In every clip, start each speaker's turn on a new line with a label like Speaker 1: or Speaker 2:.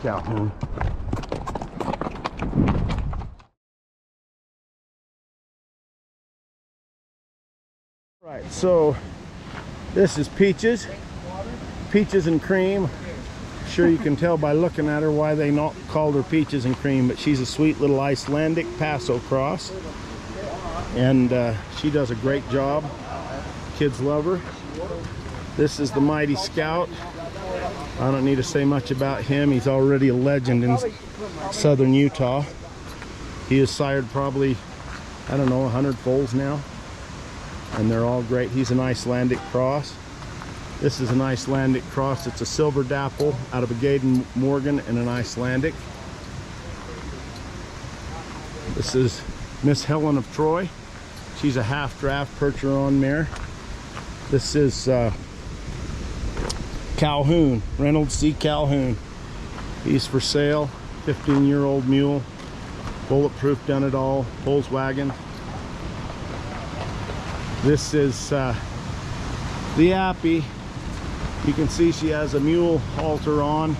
Speaker 1: Calhoun. Right, so this is Peaches. Peaches and Cream. Sure you can tell by looking at her why they not called her Peaches and Cream, but she's a sweet little Icelandic Paso cross. And she does a great job. Kids love her. This is the Mighty Scout. I don't need to say much about him. He's already a legend in southern Utah. He has sired probably, I don't know, 100 foals now. And they're all great. He's an Icelandic cross. This is an Icelandic cross. It's a silver dapple out of a Gaden Morgan and an Icelandic. This is Miss Helen of Troy. She's a half draft Percheron mare. This is Calhoun, Reynolds C. Calhoun. He's for sale. 15-year-old mule, bulletproof, done it all, Volkswagen. This is the Appy. You can see she has a mule halter on.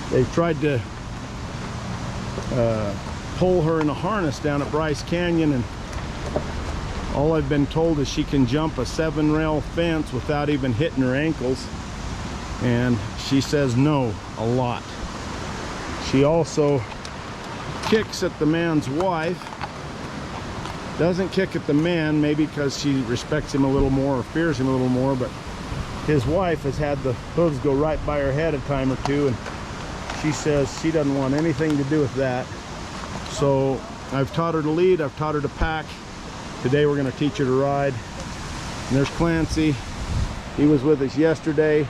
Speaker 1: They've tried to pull her in a harness down at Bryce Canyon, and all I've been told is she can jump a 7-rail fence without even hitting her ankles. And she says no a lot. She also kicks at the man's wife. Doesn't kick at the man, maybe because she respects him a little more or fears him a little more, but his wife has had the hooves go right by her head a time or two, and she says she doesn't want anything to do with that. So I've taught her to lead, I've taught her to pack. Today we're going to teach her to ride. And there's Clancy. He was with us yesterday.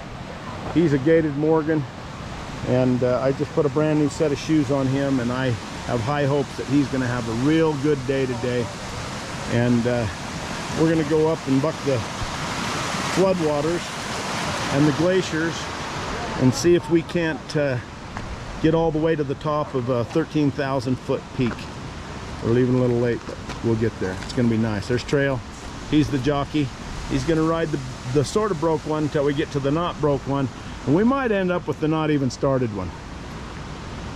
Speaker 1: He's a gated Morgan, and I just put a brand new set of shoes on him, and I have high hopes that he's going to have a real good day today. And we're going to go up and buck the floodwaters and the glaciers and see if we can't get all the way to the top of a 13,000 foot peak. We're leaving a little late, but we'll get there. It's going to be nice. There's Trail. He's the jockey. He's going to ride the sort of broke one until we get to the not broke one, and we might end up with the not even started one.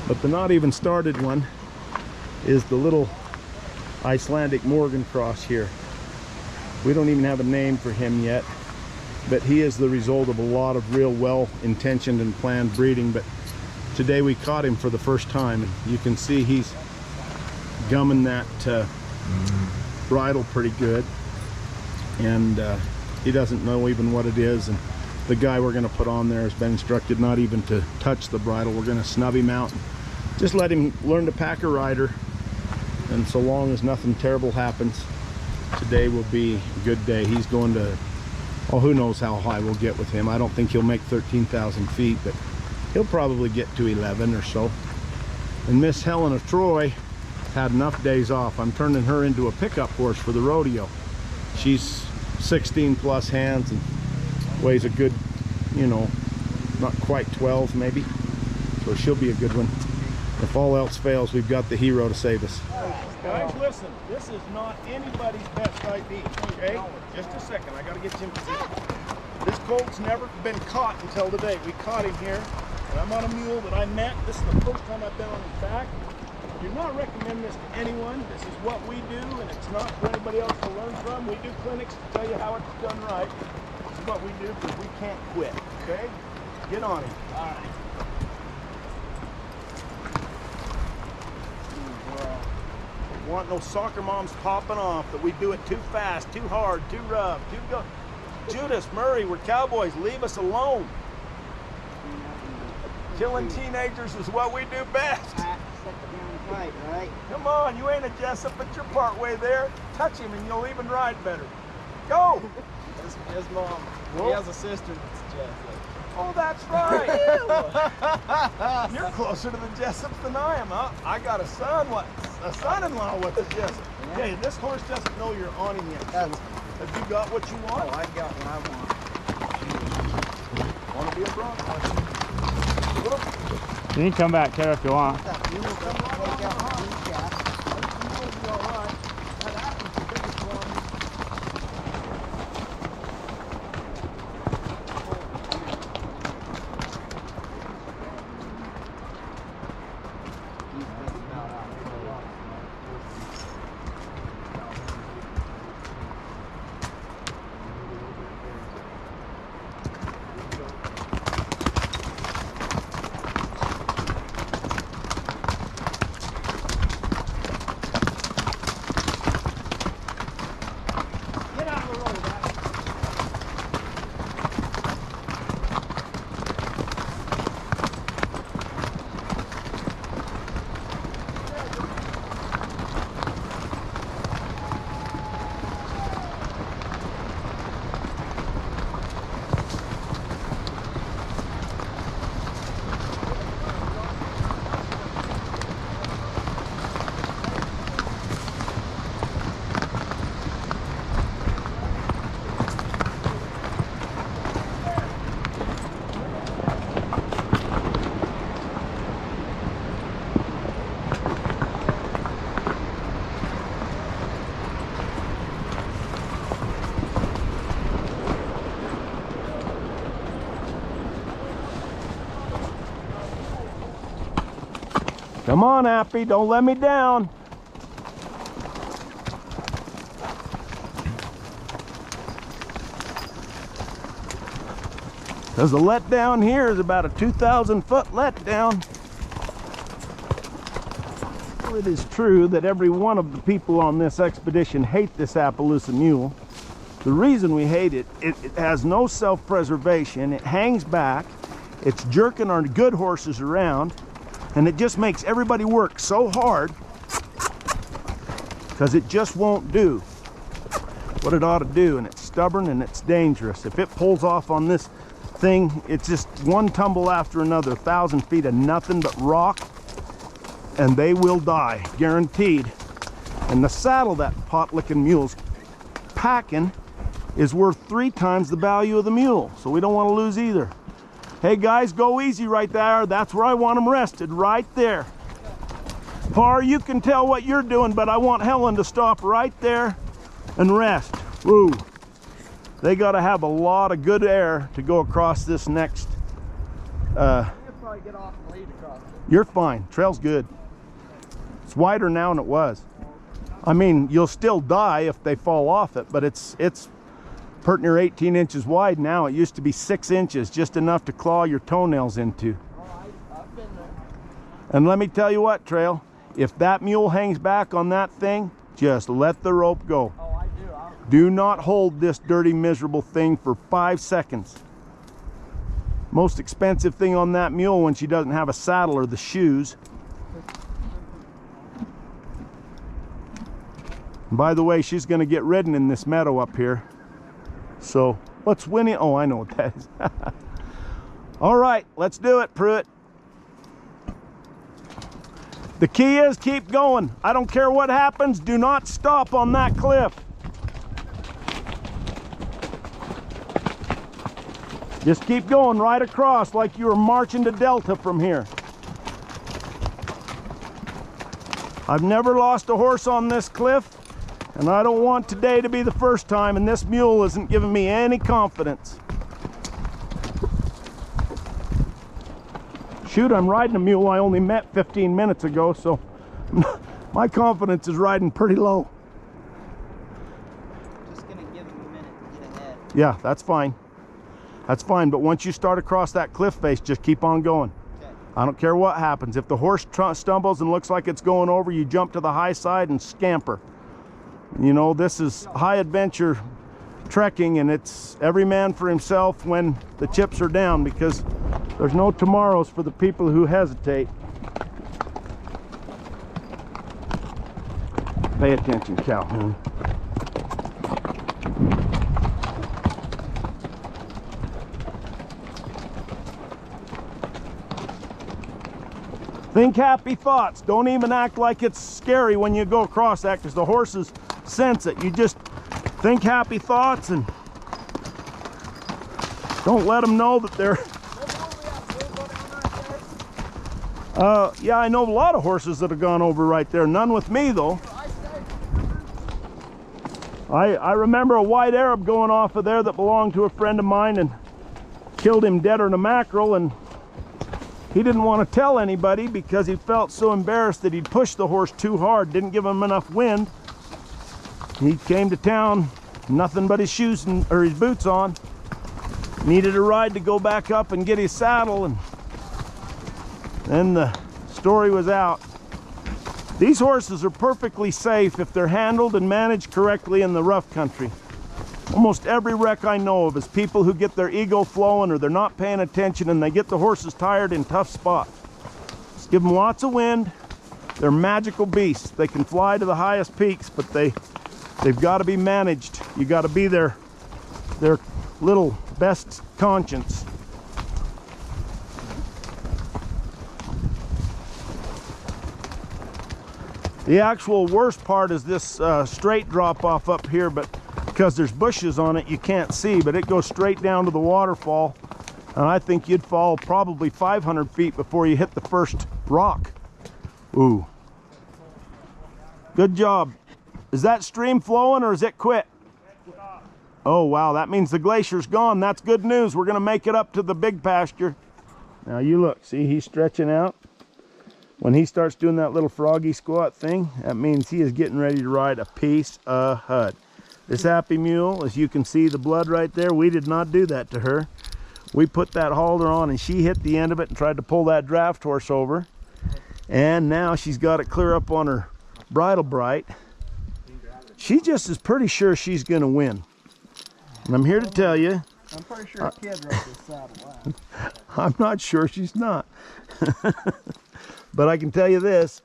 Speaker 1: But the not even started one is the little Icelandic Morgan cross here. We don't even have a name for him yet, but he is the result of a lot of real well-intentioned and planned breeding. But today we caught him for the first time, and you can see he's gumming that bridle pretty good, and he doesn't know even what it is. And the guy we're going to put on there has been instructed not even to touch the bridle. We're going to snub him out and just let him learn to pack a rider, and so long as nothing terrible happens, today will be a good day. He's going to, oh, who knows how high we'll get with him. I don't think he'll make 13,000 feet, but he'll probably get to 11 or so. And Miss Helen of Troy had enough days off. I'm turning her into a pickup horse for the rodeo. She's 16 plus hands and weighs a good, you know, not quite 12 maybe, so she'll be a good one. If all else fails, we've got the hero to save us. Guys, listen, this is not anybody's best ID, okay? Just a second, I gotta get you in position. This colt's never been caught until today. We caught him here, and I'm on a mule that I met. This is the first time I've been on his back. I do not recommend this to anyone. This is what we do, and it's not for anybody else to learn from. We do clinics to tell you how it's done right. This is what we do because we can't quit, okay? Get on him. All right. Want no soccer moms popping off that we do it too fast, too hard, too rough, too go. Judas, Murray, we're cowboys. Leave us alone. Killing teenagers is what we do best.
Speaker 2: Right, right.
Speaker 1: Come on, you ain't a Jessup, but you're part way there. Touch him and you'll even ride better. Go!
Speaker 2: His mom.
Speaker 1: Whoa.
Speaker 2: He has a sister that's Jessup.
Speaker 1: Oh, that's right. You're closer to the Jessups than I am, huh? I got a son-in-law with a Jessup. Yeah. Okay, this horse doesn't know you're on him yet. So have you got what you want?
Speaker 2: Oh, I got what I want.
Speaker 1: Want to be a Bronco?
Speaker 3: You can come back there if you want.
Speaker 1: Come on, Appy, don't let me down. Because the letdown here is about a 2,000 foot letdown. Well, it is true that every one of the people on this expedition hate this Appaloosa mule. The reason we hate it, it has no self-preservation, it hangs back, it's jerking our good horses around, and it just makes everybody work so hard because it just won't do what it ought to do, and it's stubborn and it's dangerous. If it pulls off on this thing, it's just one tumble after another, 1,000 feet of nothing but rock, and they will die, guaranteed. And the saddle that pot-licking mule's packing is worth 3 times the value of the mule, so we don't want to lose either. Hey guys, go easy right there. That's where I want them rested, right there. Par, you can tell what you're doing, but I want Helen to stop right there and rest. Woo. They got to have a lot of good air to go across this next.
Speaker 2: You'll probably get off and lead across it.
Speaker 1: You're fine. Trail's good. It's wider now than it was. I mean, you'll still die if they fall off it, but it's pert near 18 inches wide now. It used to be 6 inches, just enough to claw your toenails into.
Speaker 2: Oh, I've been there.
Speaker 1: And let me tell you what, Trail, if that mule hangs back on that thing, just let the rope go.
Speaker 2: Oh, I do.
Speaker 1: Do not hold this dirty, miserable thing for 5 seconds. Most expensive thing on that mule when she doesn't have a saddle are the shoes. And by the way, she's going to get ridden in this meadow up here. So, what's winning? Oh, I know what that is. All right, let's do it, Pruitt. The key is keep going. I don't care what happens. Do not stop on that cliff. Just keep going right across like you were marching to Delta from here. I've never lost a horse on this cliff, and I don't want today to be the first time, and this mule isn't giving me any confidence. Shoot, I'm riding a mule I only met 15 minutes ago, so my confidence is riding pretty low.
Speaker 2: Just gonna give him a minute to get ahead.
Speaker 1: Yeah, that's fine. That's fine, but once you start across that cliff face, just keep on going.
Speaker 2: Okay.
Speaker 1: I don't care what happens. If the horse stumbles and looks like it's going over, you jump to the high side and scamper. You know, this is high adventure trekking, and it's every man for himself when the chips are down, because there's no tomorrows for the people who hesitate. Pay attention, Calhoun. Think happy thoughts. Don't even act like it's scary when you go across that, because the horses sense it. You just think happy thoughts and don't let them know that they're... yeah, I know a lot of horses that have gone over right there. None with me, though. I remember a white Arab going off of there that belonged to a friend of mine and killed him deader than a mackerel, and he didn't want to tell anybody because he felt so embarrassed that he'd pushed the horse too hard, didn't give him enough wind. He came to town, nothing but his shoes or his boots on. Needed a ride to go back up and get his saddle, and then the story was out. These horses are perfectly safe if they're handled and managed correctly in the rough country. Almost every wreck I know of is people who get their ego flowing, or they're not paying attention and they get the horses tired in tough spots. Just give them lots of wind. They're magical beasts. They can fly to the highest peaks, but they've got to be managed. You got to be their little best conscience. The actual worst part is this straight drop off up here, but because there's bushes on it, you can't see, but it goes straight down to the waterfall, and I think you'd fall probably 500 feet before you hit the first rock. Ooh. Good job. Is that stream flowing or is it quit? Oh wow, that means the glacier's gone. That's good news. We're gonna make it up to the big pasture. Now you look, see, he's stretching out. When he starts doing that little froggy squat thing, that means he is getting ready to ride a piece of hud. This happy mule, as you can see the blood right there, we did not do that to her. We put that halter on and she hit the end of it and tried to pull that draft horse over. And now she's got it clear up on her bridle bright. She just is pretty sure she's gonna win. And I'm here to tell you,
Speaker 2: I'm pretty sure a kid rode this saddle last.
Speaker 1: I'm not sure she's not. But I can tell you this,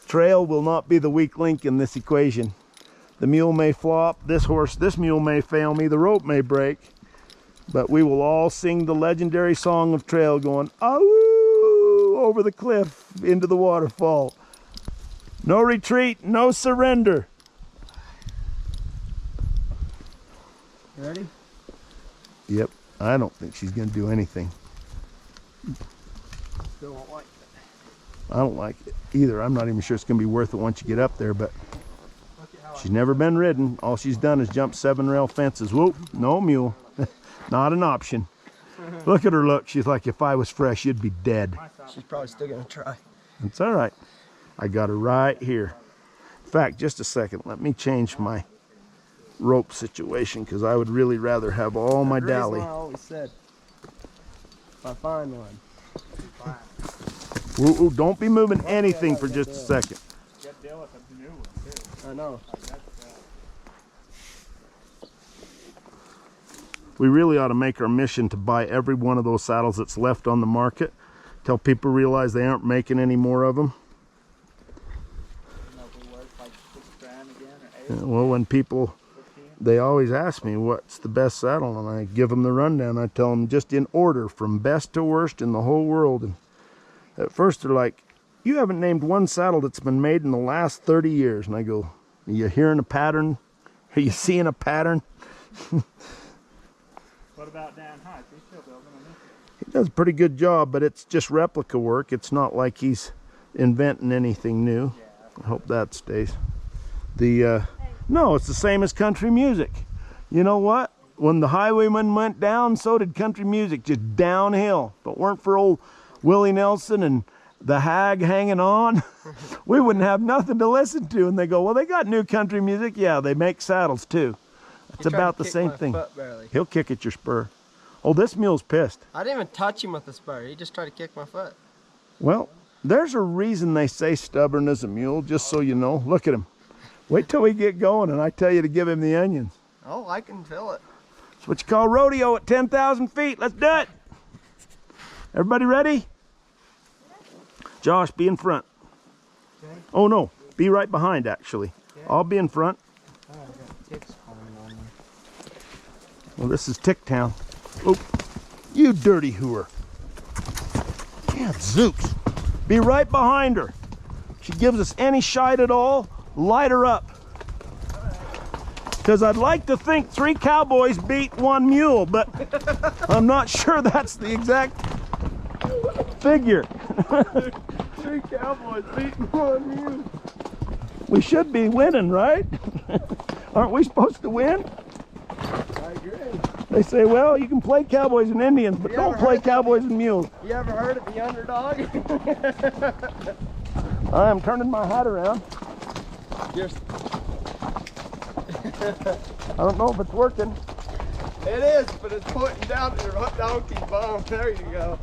Speaker 1: trail will not be the weak link in this equation. The mule may flop, this mule may fail me, the rope may break, but we will all sing the legendary song of trail going, "Ahoo!" over the cliff into the waterfall. No retreat, no surrender.
Speaker 2: You ready?
Speaker 1: Yep, I don't think she's gonna do anything.
Speaker 2: Still don't like it.
Speaker 1: I don't like it either. I'm not even sure it's gonna be worth it once you get up there, but she's never been ridden. All she's done is jump 7 rail fences. Whoop, no mule. Not an option. Look at her look. She's like, if I was fresh, you'd be dead.
Speaker 2: She's probably still gonna try.
Speaker 1: It's all right. I got her right here. In fact, just a second. Let me change my rope situation because I would really rather have all my dally.
Speaker 2: I always said, if I find one.
Speaker 1: Ooh, don't be moving anything for just a second.
Speaker 2: I know.
Speaker 1: We really ought to make our mission to buy every one of those saddles that's left on the market till people realize they aren't making any more of them. Well, when people, they always ask me what's the best saddle, and I give them the rundown. I tell them just in order from best to worst in the whole world. And at first they're like, you haven't named one saddle that's been made in the last 30 years. And I go, are you hearing a pattern? Are you seeing a pattern?
Speaker 3: What about Dan Hyde? He's still building on this.
Speaker 1: He does a pretty good job, but it's just replica work. It's not like he's inventing anything new. I hope that stays. No, it's the same as country music. You know what? When the highwayman went down, so did country music, just downhill. If it weren't for old Willie Nelson and the hag hanging on, we wouldn't have nothing to listen to. And they go, well, they got new country music. Yeah, they make saddles too. It's about the same thing. He'll kick at your spur. Oh, this mule's pissed.
Speaker 2: I didn't even touch him with the spur. He just tried to kick my foot.
Speaker 1: Well, there's a reason they say stubborn as a mule, just so you know. Look at him. Wait till we get going and I tell you to give him the onions.
Speaker 2: Oh, I can feel it.
Speaker 1: That's what you call rodeo at 10,000 feet. Let's do it. Everybody ready? Josh, be in front.
Speaker 2: Okay.
Speaker 1: Oh no, be right behind actually.
Speaker 2: Okay.
Speaker 1: I'll be in front.
Speaker 2: Oh, I got ticks falling on me.
Speaker 1: Well, this is Tick Town. Oh, you dirty hooer. Yeah, Zooks. Be right behind her. If she gives us any shite at all, light her up. Because I'd like to think 3 cowboys beat 1 mule, but I'm not sure that's the exact figure.
Speaker 2: 3 cowboys beating 1 mule.
Speaker 1: We should be winning, right? Aren't we supposed to win?
Speaker 2: I agree.
Speaker 1: They say, well, you can play cowboys and Indians, but don't play cowboys and mules.
Speaker 2: You ever heard of the underdog?
Speaker 1: I am turning my hat around. I don't know if it's working.
Speaker 2: It is, but it's pointing down to your donkey's bum. There you go.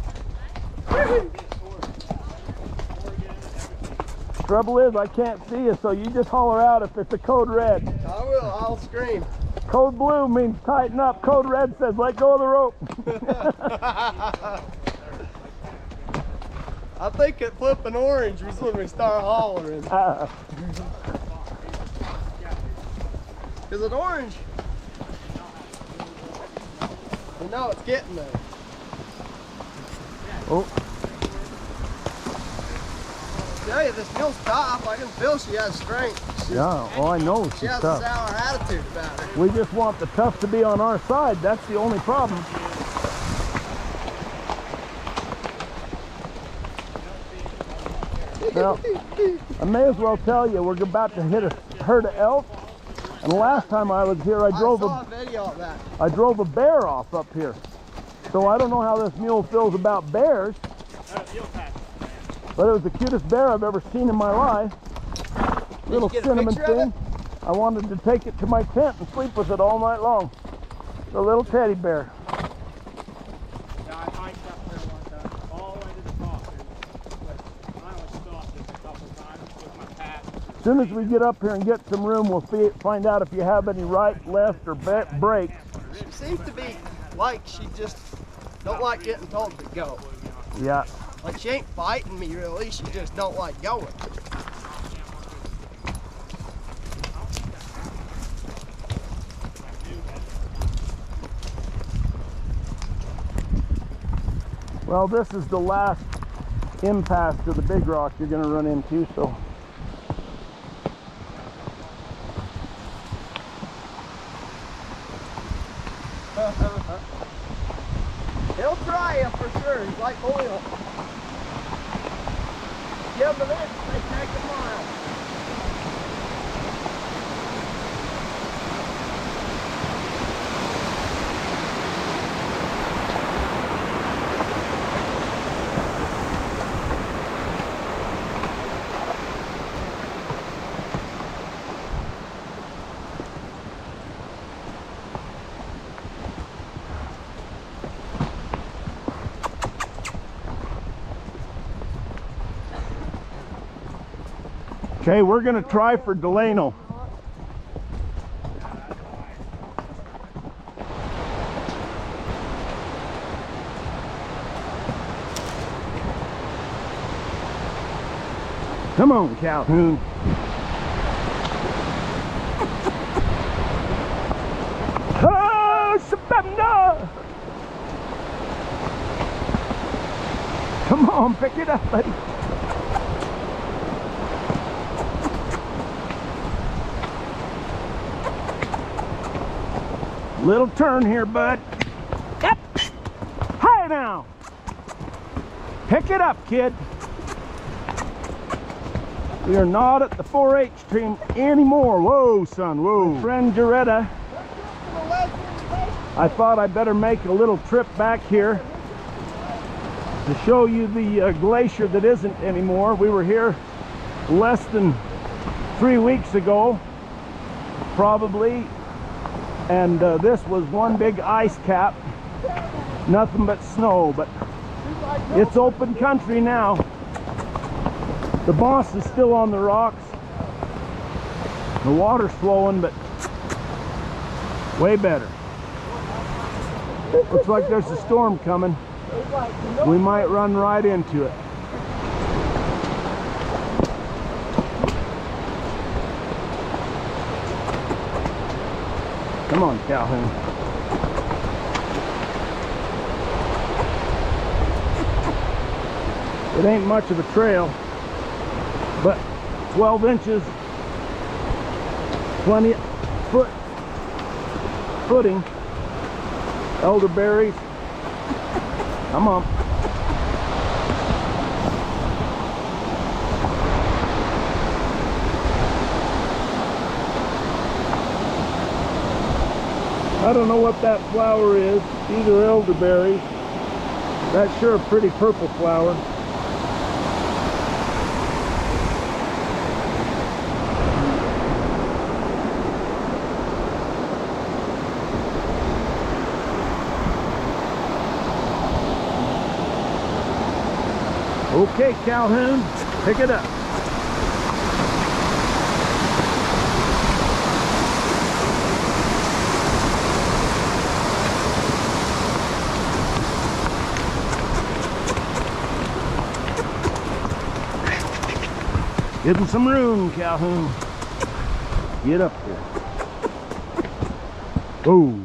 Speaker 1: Trouble is, I can't see you, so you just holler out if it's a code red.
Speaker 2: I will. I'll scream.
Speaker 1: Code blue means tighten up. Code red says let go of the rope.
Speaker 2: I think it flipping orange was when we start hollering. Is it orange? You know it's getting there.
Speaker 1: Oh.
Speaker 2: I tell you, this mule's tough. I can feel she has strength.
Speaker 1: Yeah, oh, I know
Speaker 2: She
Speaker 1: she's
Speaker 2: has
Speaker 1: tough.
Speaker 2: a sour attitude about her.
Speaker 1: We just want the tough to be on our side. That's the only problem. Well, I may as well tell you, we're about to hit a herd of elk. And the last time I was here, I drove
Speaker 2: saw a video of that.
Speaker 1: I drove a bear off up here. So I don't know how this mule feels about bears. But it was the cutest bear I've ever seen in my life. Little
Speaker 2: get a
Speaker 1: cinnamon
Speaker 2: picture of
Speaker 1: thing. I wanted to take it to my tent and sleep with it all night long. The little teddy bear.
Speaker 3: Yeah, I hiked up there one time, all the way to the top. But I only stopped it a couple times with my pack.
Speaker 1: As soon as we get up here and get some room, we'll find out if you have any right, left, or brakes.
Speaker 2: She seems to be like she just don't like getting told to go.
Speaker 1: Yeah.
Speaker 2: Like she ain't fighting me really, she just don't like going.
Speaker 1: Well, this is the last impasse to the big rock you're going to run into, so.
Speaker 2: He'll try you for sure, he's like oil. Give him an inch, they take a mile.
Speaker 1: Okay, we're going to try for Delano. Come on, Calhoun. Oh, Sabanda! Come on, pick it up, buddy. Little turn here, bud. Yep. Hi now. Pick it up, kid. We are not at the 4-H team anymore. Whoa, son, whoa. My friend Jaretta, I thought I'd better make a little trip back here to show you the glacier that isn't anymore. We were here less than 3 weeks ago, probably. And this was one big ice cap, nothing but snow, but it's open country now. The boss is still on the rocks. The water's flowing, but way better. Looks like there's a storm coming. We might run right into it. Come on, Calhoun. It ain't much of a trail, but 12 inches, plenty footing, elderberries. Come on. I don't know what that flower is. These are elderberries. That's sure a pretty purple flower. Okay, Calhoun, pick it up. Give him some room, Calhoun. Get up there. Whoa.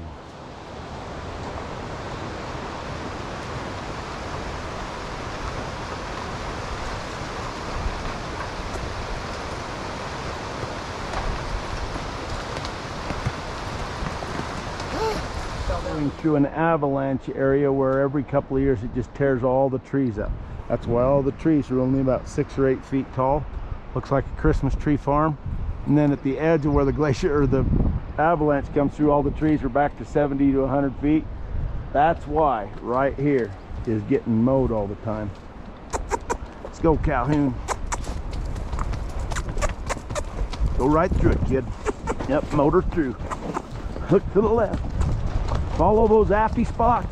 Speaker 1: Going through an avalanche area where every couple of years it just tears all the trees up. That's why all the trees are only about 6 or 8 feet tall. Looks like a Christmas tree farm. And then at the edge of where the glacier or the avalanche comes through, all the trees are back to 70 to 100 feet. That's why right here is getting mowed all the time. Let's go, Calhoun. Go right through it, kid. Yep, motor through. Hook to the left. Follow those appy spots.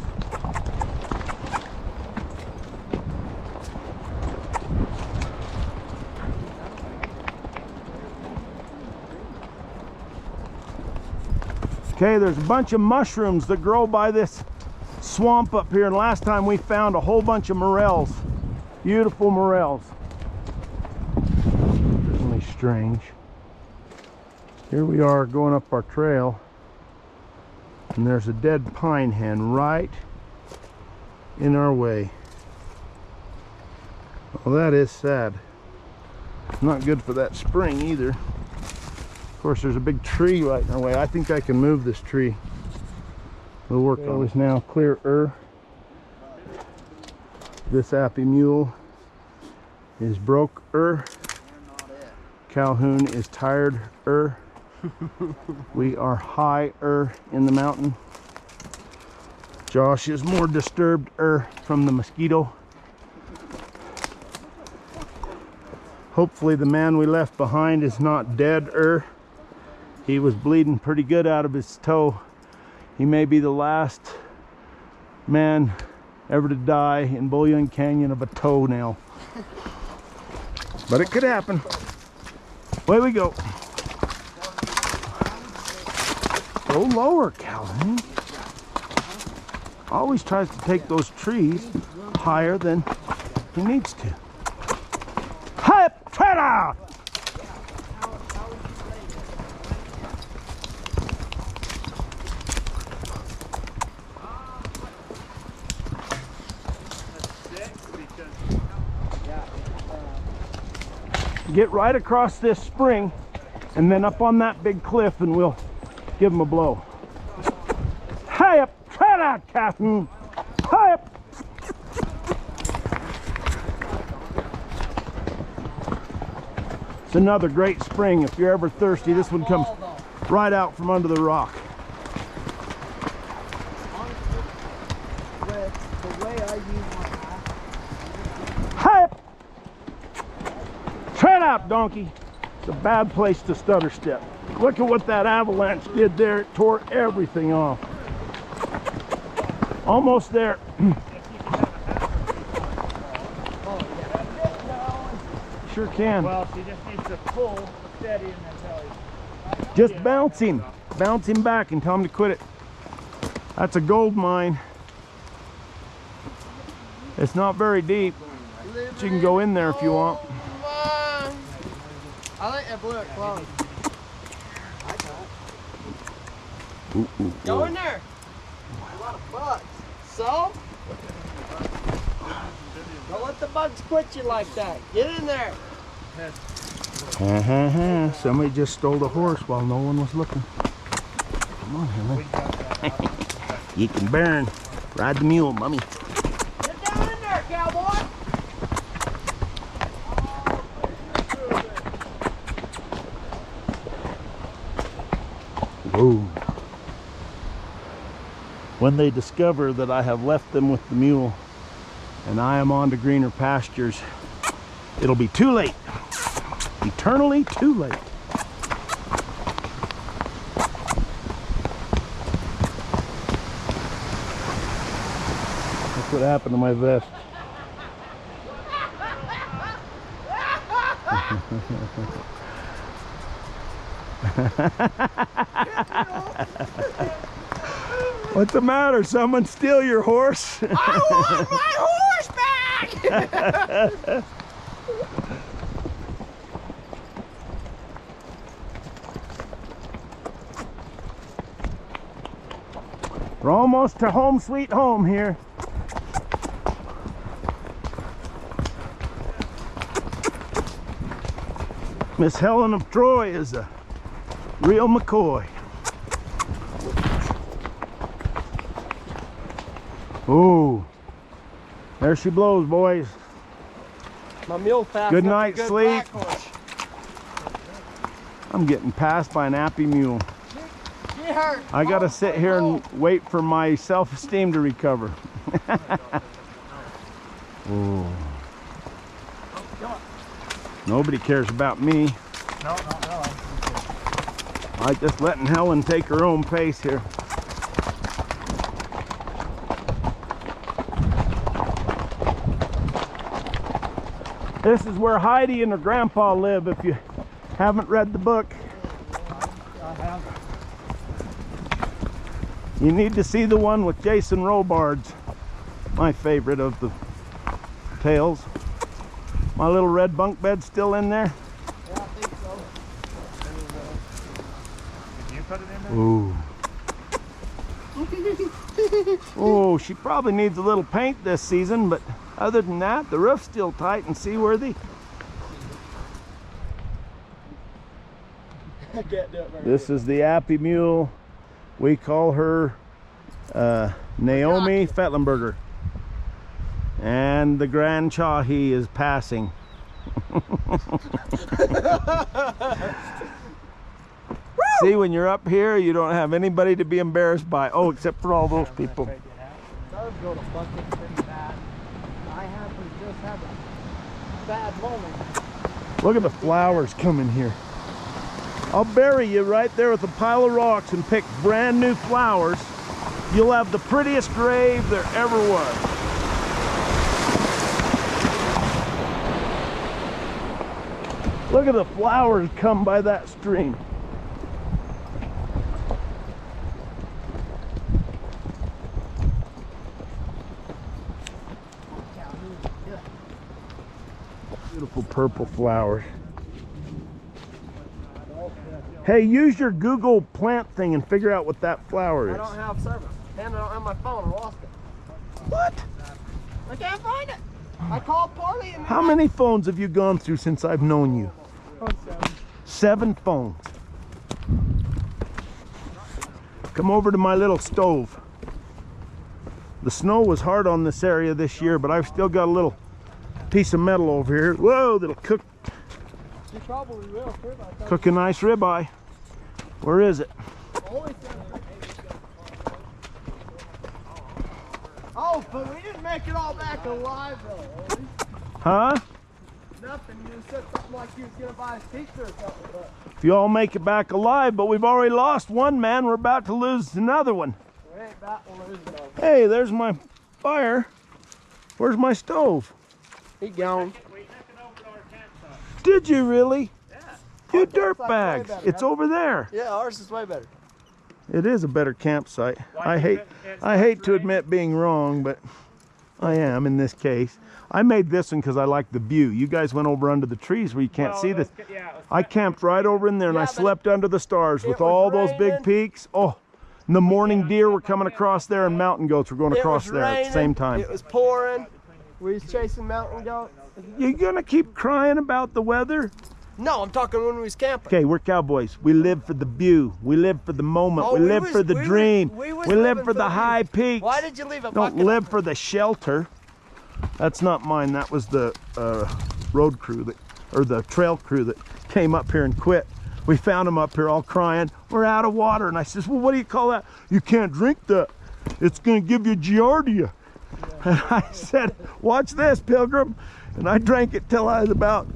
Speaker 1: Okay, there's a bunch of mushrooms that grow by this swamp up here, and last time we found a whole bunch of morels. Beautiful morels. Certainly strange. Here we are going up our trail, and there's a dead pine hen right in our way. Well, that is sad. Not good for that spring either. Of course, there's a big tree right in our way. I think I can move this tree. We'll work on it. Now clear-er. This appy mule is broke-er. Calhoun is tired-er. We are higher in the mountain. Josh is more disturbed-er from the mosquito. Hopefully the man we left behind is not dead-er. He was bleeding pretty good out of his toe. He may be the last man ever to die in Bullion Canyon of a toenail. But it could happen. Away we go. Go lower, Calvin. Always tries to take those trees higher than he needs to. Hi, try out! Get right across this spring and then up on that big cliff, and we'll give him a blow. Hi up, try it out, Captain. Hi up. It's another great spring. If you're ever thirsty, this one comes right out from under the rock. Hi up. Tread out, donkey. It's a bad place to stutter step. Look at what that avalanche did there. It tore everything off. Almost there. Sure can.
Speaker 3: Well, she just needs to pull steady and then tell you.
Speaker 1: Just bounce him. Bounce him back and tell him to quit it. That's a gold mine. It's not very deep, but you can go in there if you want.
Speaker 2: I think I blew it close. Go in there. A lot of bugs. So? Don't let the bugs quit you like that. Get in there.
Speaker 1: Somebody just stole the horse while no one was looking. Come on, Helen. You can burn. Ride the mule, mommy.
Speaker 2: Get down in there, cowboy.
Speaker 1: Whoa. When they discover that I have left them with the mule and I am on to greener pastures, it'll be too late. Eternally too late. That's what happened to my vest. What's the matter? Someone steal your horse?
Speaker 2: I want my horse back!
Speaker 1: We're almost to home sweet home here. Miss Helen of Troy is a real McCoy. Ooh, there she blows, boys.
Speaker 2: My mule fast.
Speaker 1: Good night, sleep. I'm getting passed by an appy mule.
Speaker 2: Get her.
Speaker 1: I gotta sit here and wait for my self-esteem to recover. Ooh. Nobody cares about me.
Speaker 3: No.
Speaker 1: I'm just letting Helen take her own pace here. This is where Heidi and her grandpa live if you haven't read the book.
Speaker 3: I have.
Speaker 1: You need to see the one with Jason Robards. My favorite of the tales. My little red bunk bed's still in there.
Speaker 2: Yeah, I think so.
Speaker 3: Did you put it in there?
Speaker 1: Ooh. Oh, she probably needs a little paint this season, but other than that, the roof's still tight and seaworthy.
Speaker 2: I can't do it very
Speaker 1: This is the Appy Mule. We call her Naomi Fetlenberger. And the Grand Chahi is passing. See, when you're up here, you don't have anybody to be embarrassed by. Oh, except for all those people.
Speaker 2: It does go to bucket pretty bad. I happen to just have a bad moment.
Speaker 1: Look at the flowers coming here. I'll bury you right there with a pile of rocks and pick brand new flowers. You'll have the prettiest grave there ever was. Look at the flowers come by that stream. Beautiful purple flowers. Hey, use your Google plant thing and figure out what that flower
Speaker 2: I
Speaker 1: is.
Speaker 2: don't have service. And I don't have my phone. I lost it.
Speaker 1: What?
Speaker 2: I can't find it. I called Parley and
Speaker 1: How many phones have you gone through since I've known you? 7 phones. Come over to my little stove. The snow was hard on this area this year, but I've still got a little piece of metal over here. Whoa, that'll cook
Speaker 2: You probably will too.
Speaker 1: a nice ribeye. Where is it?
Speaker 2: Oh, but we didn't make it all back alive though.
Speaker 1: Huh?
Speaker 2: Nothing. You said something like you was gonna buy a pizza or something, but
Speaker 1: If you all make it back alive, but we've already lost one man. We're about to lose another one.
Speaker 2: we ain't about to lose no.
Speaker 1: Hey, there's my fire. Where's my stove?
Speaker 2: He gone.
Speaker 3: We took it over to our campsite.
Speaker 1: Did you really?
Speaker 3: Yeah.
Speaker 1: You
Speaker 2: Our campsite's way
Speaker 1: dirtbags.
Speaker 2: better,
Speaker 1: It's
Speaker 2: huh?
Speaker 1: over there.
Speaker 2: Yeah, ours is way better.
Speaker 1: It is a better campsite.
Speaker 3: Why
Speaker 1: I
Speaker 3: is
Speaker 1: hate
Speaker 3: it- it's
Speaker 1: I
Speaker 3: not
Speaker 1: hate to
Speaker 3: rain?
Speaker 1: admit being wrong, but I am in this case. I made this one because I like the view. You guys went over under the trees where you can't
Speaker 3: Well,
Speaker 1: see
Speaker 3: it
Speaker 1: this.
Speaker 3: was- yeah, it was
Speaker 1: I camped right over in there and I
Speaker 2: Yeah, but
Speaker 1: slept under the stars with
Speaker 2: was
Speaker 1: all those big
Speaker 2: raining.
Speaker 1: peaks. Oh, and the morning deer were coming across there and mountain goats were going across there at the same time.
Speaker 2: It was pouring. We was chasing mountain goats.
Speaker 1: You gonna keep crying about the weather?
Speaker 2: No, I'm talking when we was camping.
Speaker 1: Okay, we're cowboys. We live for the view. We live for the moment.
Speaker 2: Oh,
Speaker 1: we live for the dream.
Speaker 2: we was
Speaker 1: We live
Speaker 2: living
Speaker 1: for the
Speaker 2: view.
Speaker 1: high peaks.
Speaker 2: Why did you leave a
Speaker 1: Don't
Speaker 2: bucket?
Speaker 1: live for the shelter. That's not mine. That was the road crew that, or the trail crew that came up here and quit. We found them up here all crying. We're out of water. And I says, well, what do you call that? You can't drink that. It's going to give you giardia. And I said, watch this, Pilgrim. And I drank it till I was about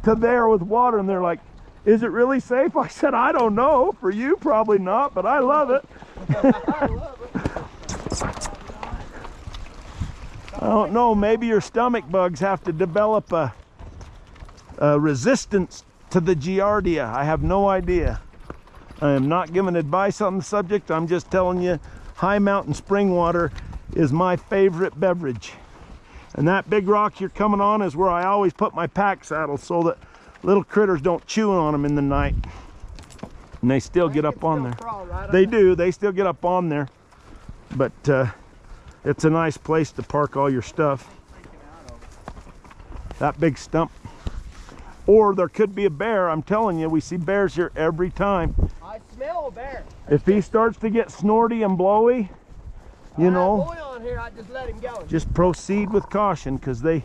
Speaker 1: to there with water. And they're like, is it really safe? I said, I don't know. For you, probably not, but I love it. I don't know, maybe your stomach bugs have to develop a resistance to the giardia. I have no idea. I am not giving advice on the subject. I'm just telling you, high mountain spring water is my favorite beverage. And that big rock you're coming on is where I always put my pack saddle so that little critters don't chew on them in the night. And they still get up on there. They do, they still get up on there. But it's a nice place to park all your stuff. That big stump. Or there could be a bear. I'm telling you, we see bears here every time.
Speaker 2: I smell a bear.
Speaker 1: If he starts to get snorty and blowy, you know,
Speaker 2: Boy on here, I just let him go.
Speaker 1: just proceed with caution because they